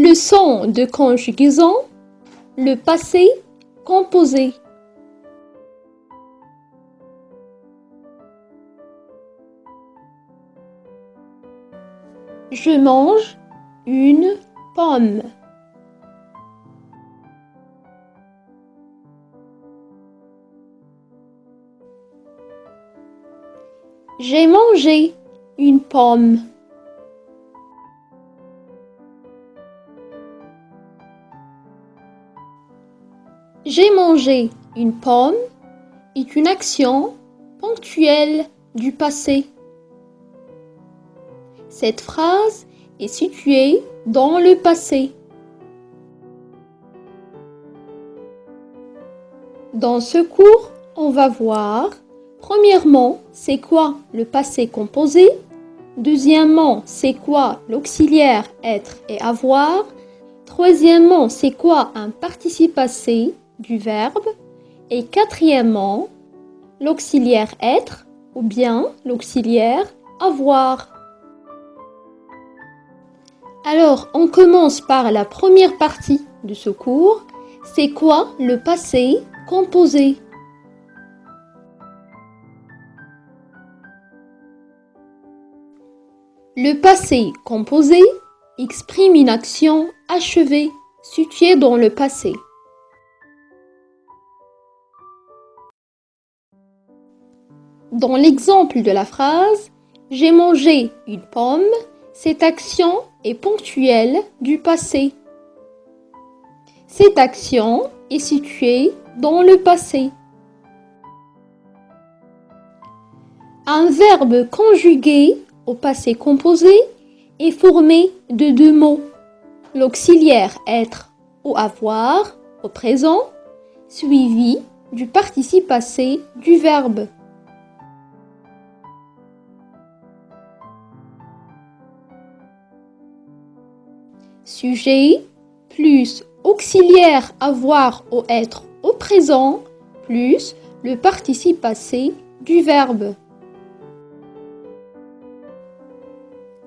Leçon de conjugaison, le passé composé. Je mange une pomme. J'ai mangé une pomme. J'ai mangé une pomme est une action ponctuelle du passé. Cette phrase est située dans le passé. Dans ce cours, on va voir, premièrement, c'est quoi le passé composé? Deuxièmement, c'est quoi l'auxiliaire être et avoir? Troisièmement, c'est quoi un participe passé du verbe? Et quatrièmement, l'auxiliaire être ou bien l'auxiliaire avoir. Alors, on commence par la première partie de ce cours. C'est quoi le passé composé? Le passé composé exprime une action achevée, située dans le passé. Dans l'exemple de la phrase « J'ai mangé une pomme », cette action est ponctuelle du passé. Cette action est située dans le passé. Un verbe conjugué au passé composé est formé de deux mots, l'auxiliaire être ou avoir au présent, suivi du participe passé du verbe. Sujet plus auxiliaire avoir ou être au présent plus le participe passé du verbe.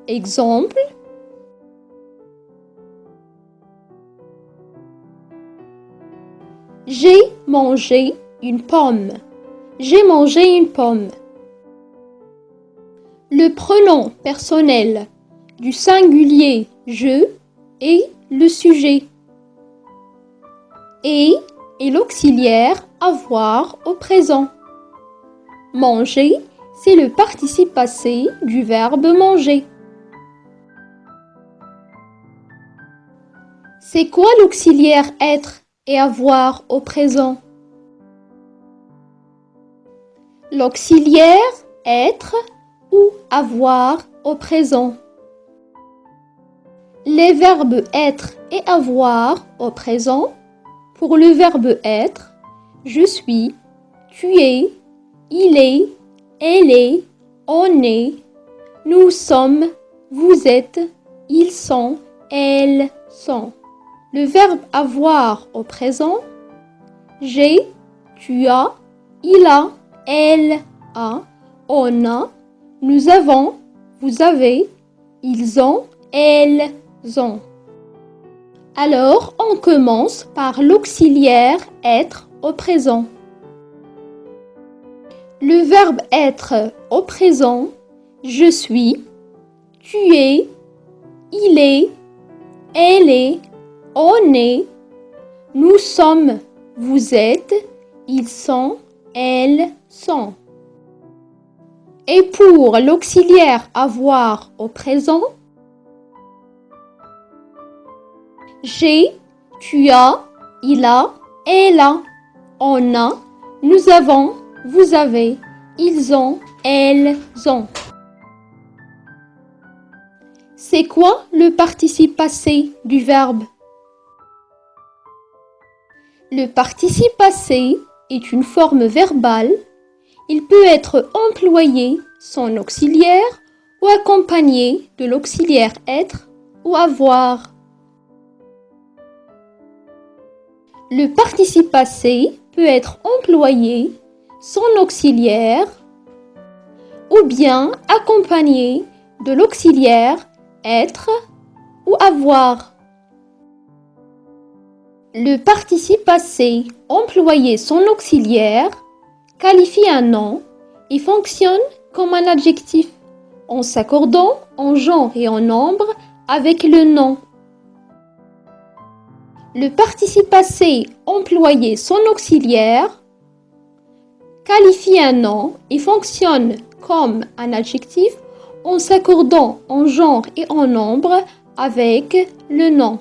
Exemple, j'ai mangé une pomme. J'ai mangé une pomme. Le pronom personnel du singulier je est le sujet. Et l'auxiliaire avoir au présent. Manger, c'est le participe passé du verbe manger. C'est quoi l'auxiliaire être et avoir au présent? L'auxiliaire être ou avoir au présent. Les verbes être et avoir au présent. Pour le verbe être, je suis, tu es, il est, elle est, on est, nous sommes, vous êtes, ils sont, elles sont. Le verbe avoir au présent, j'ai, tu as, il a, elle a, on a, nous avons, vous avez, ils ont, elles ont. Alors, on commence par l'auxiliaire être au présent. Le verbe être au présent, je suis, tu es, il est, elle est, on est, nous sommes, vous êtes, ils sont, elles sont. Et pour l'auxiliaire avoir au présent, j'ai, tu as, il a, elle a, on a, nous avons, vous avez, ils ont, elles ont. C'est quoi le participe passé du verbe? Le participe passé est une forme verbale. Il peut être employé sans auxiliaire ou accompagné de l'auxiliaire être ou avoir. Le participe passé peut être employé sans auxiliaire ou bien accompagné de l'auxiliaire être ou avoir. Le participe passé employé sans auxiliaire qualifie un nom et fonctionne comme un adjectif en s'accordant en genre et en nombre avec le nom. Le participe passé employé sans auxiliaire qualifie un nom et fonctionne comme un adjectif en s'accordant en genre et en nombre avec le nom.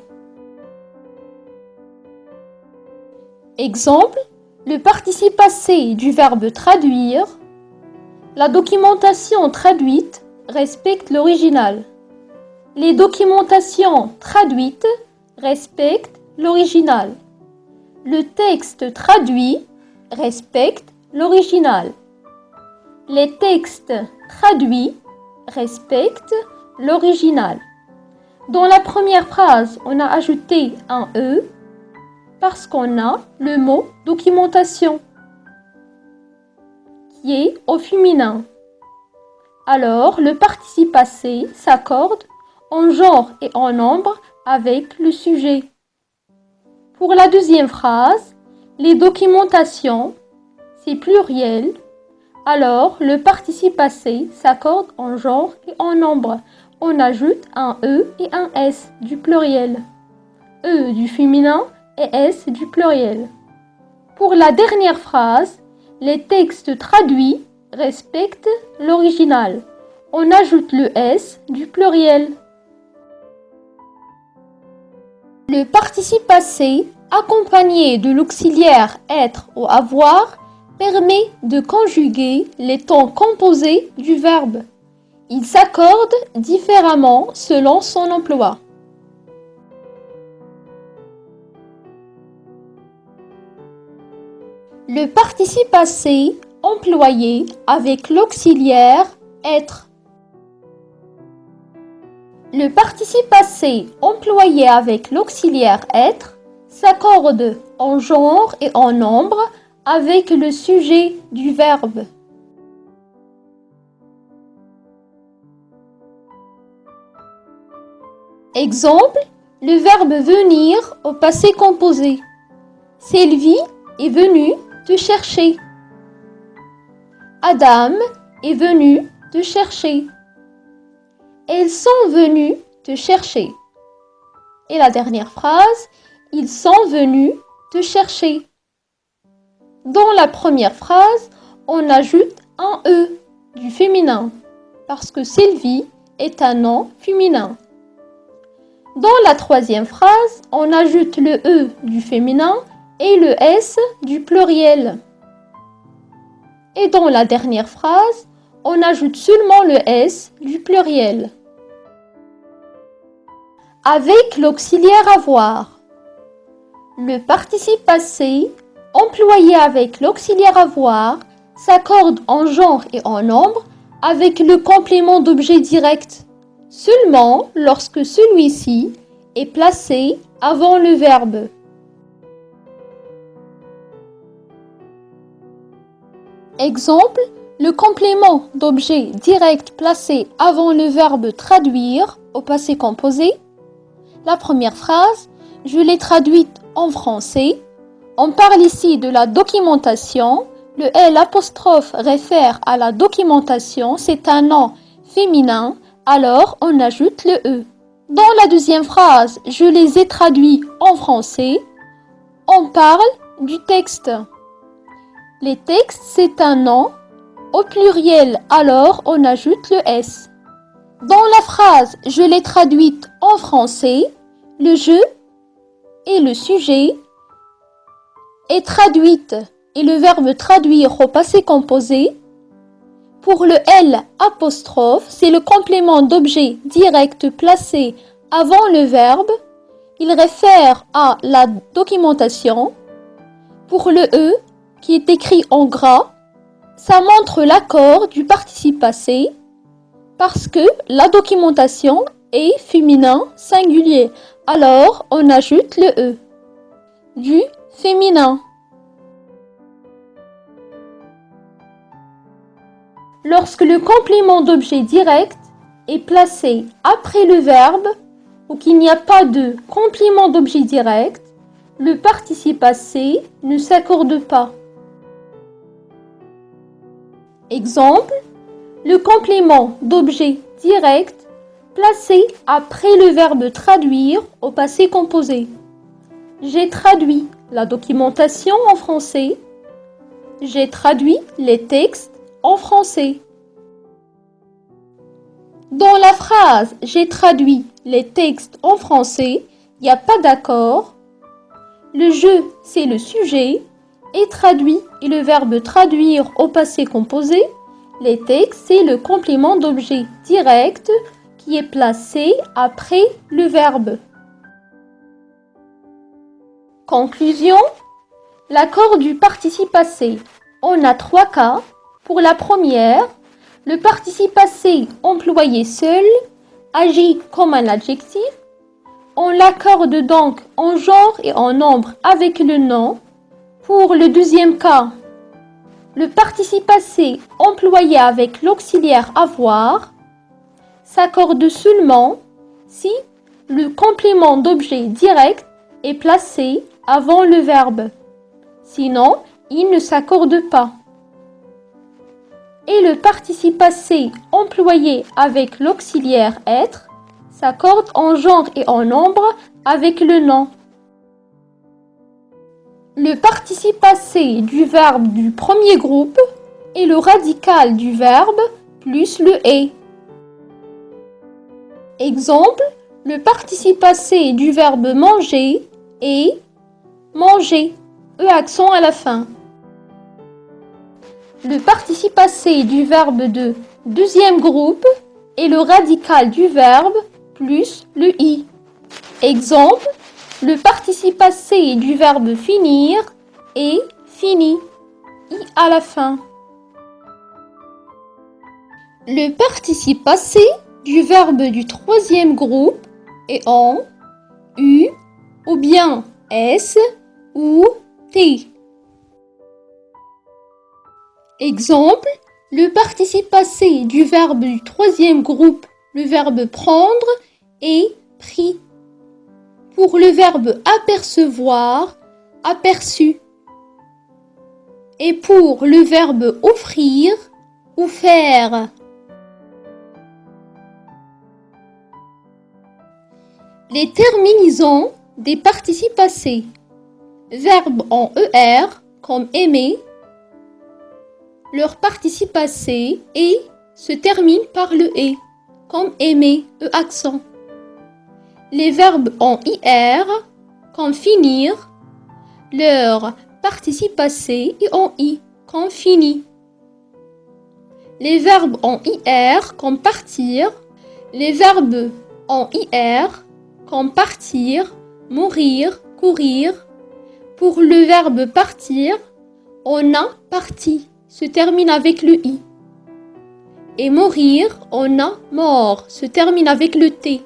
Exemple, le participe passé du verbe traduire. La documentation traduite respecte l'original. Les documentations traduites respectent l'original. Le texte traduit respecte l'original. Les textes traduits respectent l'original. Dans la première phrase, on a ajouté un E parce qu'on a le mot documentation qui est au féminin. Alors, le participe passé s'accorde en genre et en nombre avec le sujet. Pour la deuxième phrase, les documentations, c'est pluriel. Alors, le participe passé s'accorde en genre et en nombre. On ajoute un E et un S du pluriel. E du féminin et S du pluriel. Pour la dernière phrase, les textes traduits respectent l'original. On ajoute le S du pluriel. Le participe passé, accompagné de l'auxiliaire être ou avoir, permet de conjuguer les temps composés du verbe. Il s'accorde différemment selon son emploi. Le participe passé employé avec l'auxiliaire être. Le participe passé employé avec l'auxiliaire être s'accorde en genre et en nombre avec le sujet du verbe. Exemple, le verbe venir au passé composé. Sylvie est venue te chercher. Adam est venu te chercher. Elles sont venues te chercher. Et la dernière phrase, ils sont venus te chercher. Dans la première phrase, on ajoute un E du féminin parce que Sylvie est un nom féminin. Dans la troisième phrase, on ajoute le E du féminin et le S du pluriel. Et dans la dernière phrase, on ajoute seulement le S du pluriel. Avec l'auxiliaire avoir. Le participe passé, employé avec l'auxiliaire avoir, s'accorde en genre et en nombre avec le complément d'objet direct, seulement lorsque celui-ci est placé avant le verbe. Exemple, le complément d'objet direct placé avant le verbe traduire au passé composé. La première phrase, je l'ai traduite en français. On parle ici de la documentation. Le L' réfère à la documentation, c'est un nom féminin, alors on ajoute le E. Dans la deuxième phrase, je les ai traduits en français. On parle du texte. Les textes, c'est un nom au pluriel, alors on ajoute le S. Dans la phrase « Je l'ai traduite en français », le « je » et le sujet est traduite et le verbe traduire au passé composé. Pour le L', c'est le complément d'objet direct placé avant le verbe. Il réfère à la documentation. Pour le E, qui est écrit en gras, ça montre l'accord du participe passé parce que la documentation est féminin singulier. Alors, on ajoute le E. Du féminin. Lorsque le complément d'objet direct est placé après le verbe ou qu'il n'y a pas de complément d'objet direct, le participe passé ne s'accorde pas. Exemple, le complément d'objet direct placé après le verbe traduire au passé composé. J'ai traduit la documentation en français. J'ai traduit les textes en français. Dans la phrase « J'ai traduit les textes en français », il n'y a pas d'accord. Le « je » c'est le sujet et « traduit » est le verbe traduire au passé composé. Les textes c'est le complément d'objet direct qui est placé après le verbe. Conclusion, l'accord du participe passé. On a 3 cas. Pour la première, le participe passé employé seul agit comme un adjectif. On l'accorde donc en genre et en nombre avec le nom. Pour le deuxième cas, le participe passé employé avec l'auxiliaire avoir s'accorde seulement si le complément d'objet direct est placé avant le verbe. Sinon, il ne s'accorde pas. Et le participe passé employé avec l'auxiliaire être s'accorde en genre et en nombre avec le nom. Le participe passé du verbe du premier groupe est le radical du verbe plus le est. Exemple, le participe passé du verbe manger est manger, accent à la fin. Le participe passé du verbe de deuxième groupe est le radical du verbe plus le i. Exemple, le participe passé du verbe finir est fini, i à la fin. Le participe passé du verbe du troisième groupe est en, u ou bien s ou t. Exemple, le participe passé du verbe du troisième groupe, le verbe prendre, est pris. Pour le verbe apercevoir, aperçu. Et pour le verbe offrir, offert. Les terminaisons des participes passés. Verbe en ER, comme aimer. Leur participe passé et se termine par le et, comme aimer, accent. Les verbes en IR, comme finir, leur participe passé est en I, comme fini. Les verbes en IR, comme partir, les verbes en IR, comme partir, mourir, courir. Pour le verbe partir, on a parti, se termine avec le i. Et mourir, on a mort, se termine avec le t.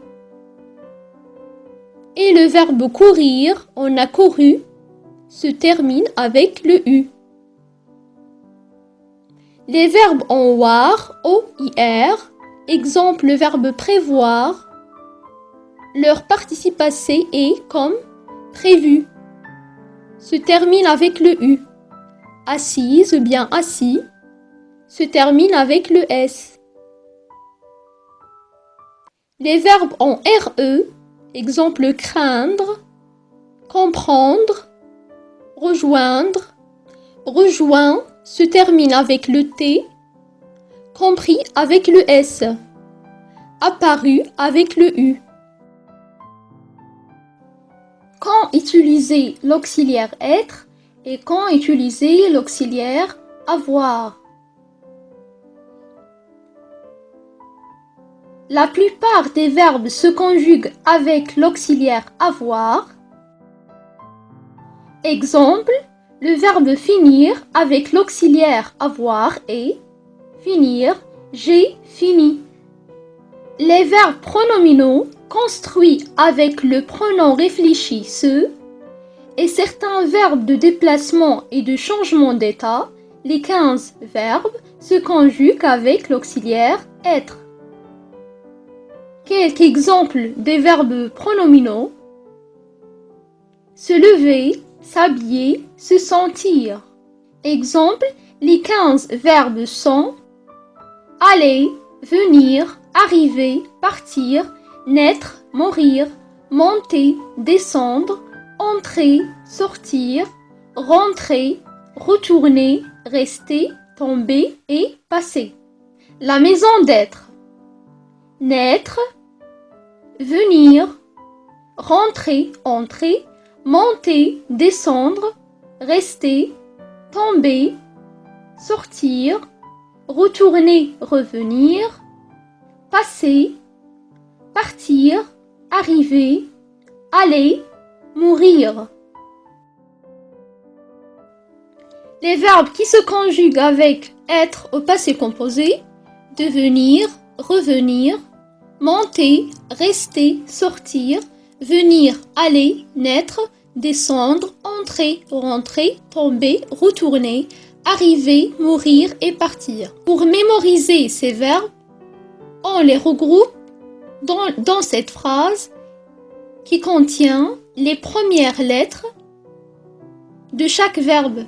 Et le verbe courir, on a couru, se termine avec le u. Les verbes en war, o-i-r, exemple le verbe prévoir, leur participe passé est comme prévu, se termine avec le u. Assise ou bien assis, se termine avec le s. Les verbes en re, exemple craindre, comprendre, rejoindre, rejoint, se termine avec le t, compris avec le s, apparu avec le u. Quand utiliser l'auxiliaire être et quand utiliser l'auxiliaire avoir. La plupart des verbes se conjuguent avec l'auxiliaire avoir. Exemple, le verbe finir avec l'auxiliaire avoir est finir, j'ai fini. Les verbes pronominaux construits avec le pronom réfléchi se et certains verbes de déplacement et de changement d'état, les 15 verbes, se conjuguent avec l'auxiliaire être. Quelques exemples des verbes pronominaux. se lever, s'habiller, se sentir. Exemple, les 15 verbes sont aller, venir, arriver, partir, naître, mourir, monter, descendre, entrer, sortir, rentrer, retourner, rester, tomber et passer. La maison d'être. Naître, venir, rentrer, entrer, monter, descendre, rester, tomber, sortir, retourner, revenir, passer, partir, arriver, aller, mourir. Les verbes qui se conjuguent avec être au passé composé, devenir, revenir, monter, rester, sortir, venir, aller, naître, descendre, entrer, rentrer, tomber, retourner, arriver, mourir et partir. Pour mémoriser ces verbes, on les regroupe dans cette phrase qui contient les premières lettres de chaque verbe.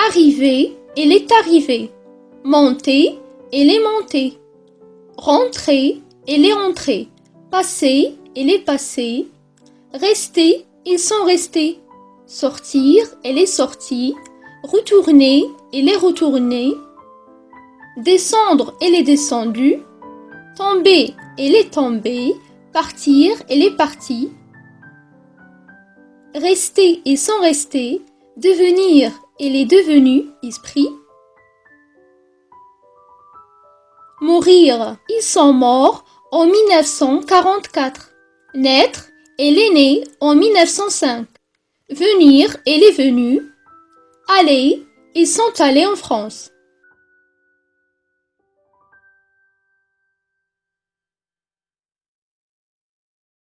Arriver, elle est arrivée. Monter, elle est montée. Rentrer, elle est entrée. Passer, elle est passée. Rester, ils sont restés. Sortir, elle est sortie. Retourner, elle est retournée. Descendre, elle est descendue. Tomber, elle est tombée. Partir, elle est partie. Rester, ils sont restés. Devenir, elle est devenue esprit. Mourir, ils sont morts en 1944. Naître, elle est née en 1905. Venir, elle est venue. Aller, ils sont allés en France.